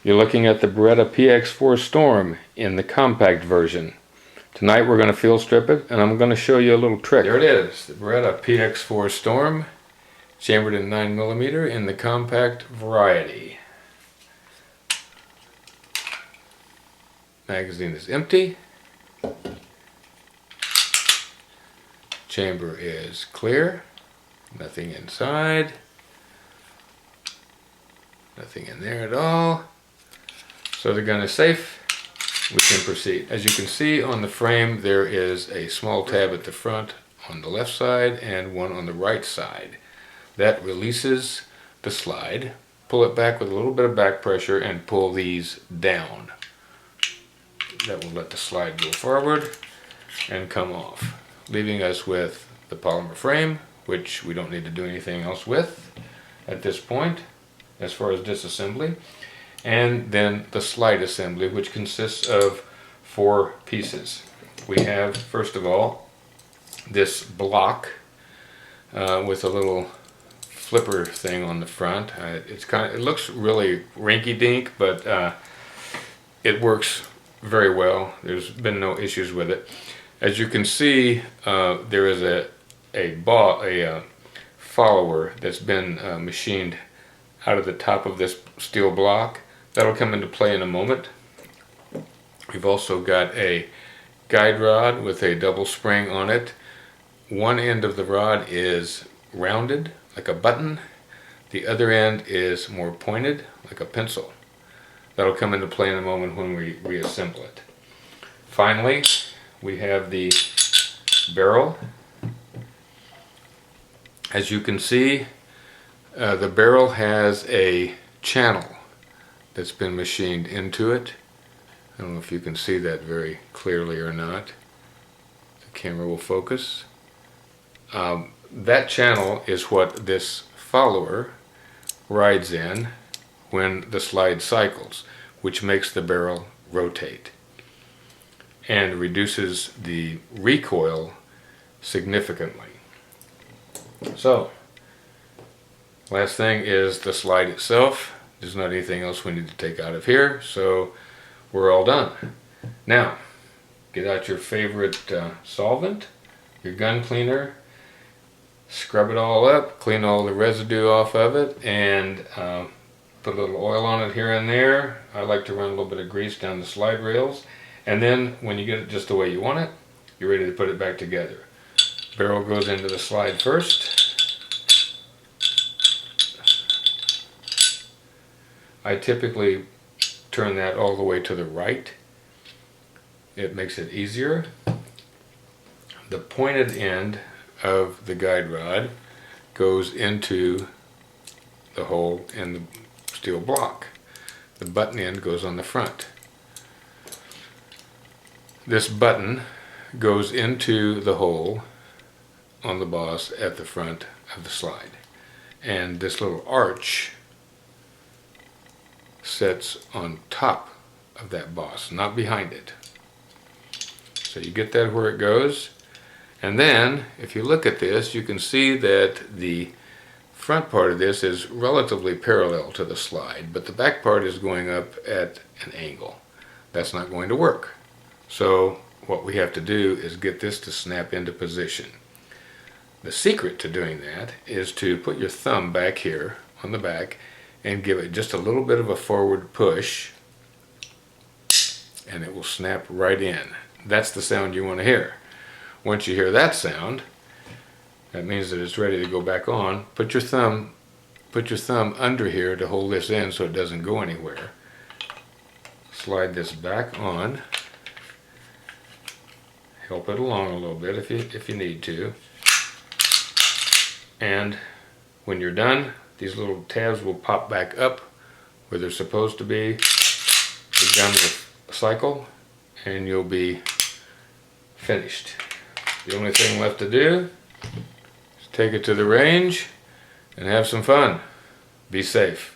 You're looking at the Beretta Px4 Storm in the compact version. Tonight we're going to field strip it, and I'm going to show you a little trick. There it is, the Beretta Px4 Storm, chambered in 9mm in the compact variety. Magazine is empty. Chamber is clear. Nothing inside. Nothing in there at all. So the gun is safe. We can proceed. As you can see on the frame, there is a small tab at the front on the left side and one on the right side. That releases the slide. Pull it back with a little bit of back pressure and pull these down. That will let the slide go forward and come off, leaving us with the polymer frame, which we don't need to do anything else with at this point as far as disassembly. And then the slide assembly, which consists of 4 pieces. We have, first of all, this block with a little flipper thing on the front. It looks really rinky-dink, but it works very well. There's been no issues with it. As you can see, there is a follower that's been machined out of the top of this steel block. That'll come into play in a moment. We've also got a guide rod with a double spring on it. One end of the rod is rounded like a button. The other end is more pointed like a pencil. That'll come into play in a moment when we reassemble it. Finally, we have the barrel. As you can see, the barrel has a channel that's been machined into it. I don't know if you can see that very clearly or not. The camera will focus. That channel is what this follower rides in when the slide cycles, which makes the barrel rotate and reduces the recoil significantly. So, last thing is the slide itself. There's not anything else we need to take out of here, so we're all done. Now, get out your favorite solvent, your gun cleaner, scrub it all up, clean all the residue off of it, and put a little oil on it here and there. I like to run a little bit of grease down the slide rails, and then when you get it just the way you want it, you're ready to put it back together. Barrel goes into the slide first. I typically turn that all the way to the right. It makes it easier. The pointed end of the guide rod goes into the hole in the steel block. The button end goes on the front. This button goes into the hole on the boss at the front of the slide. And this little arch sits on top of that boss, not behind it. So you get that where it goes, and then if you look at this, you can see that the front part of this is relatively parallel to the slide, but the back part is going up at an angle. That's not going to work. So what we have to do is get this to snap into position. The secret to doing that is to put your thumb back here on the back and give it just a little bit of a forward push, and it will snap right in. That's the sound you want to hear. Once you hear that sound, that means that it's ready to go back on. Put your thumb under here to hold this in so it doesn't go anywhere. Slide this back on. Help it along a little bit if you need to. And when you're done, these little tabs will pop back up where they're supposed to be. The gun will cycle and you'll be finished. The only thing left to do is take it to the range and have some fun. Be safe.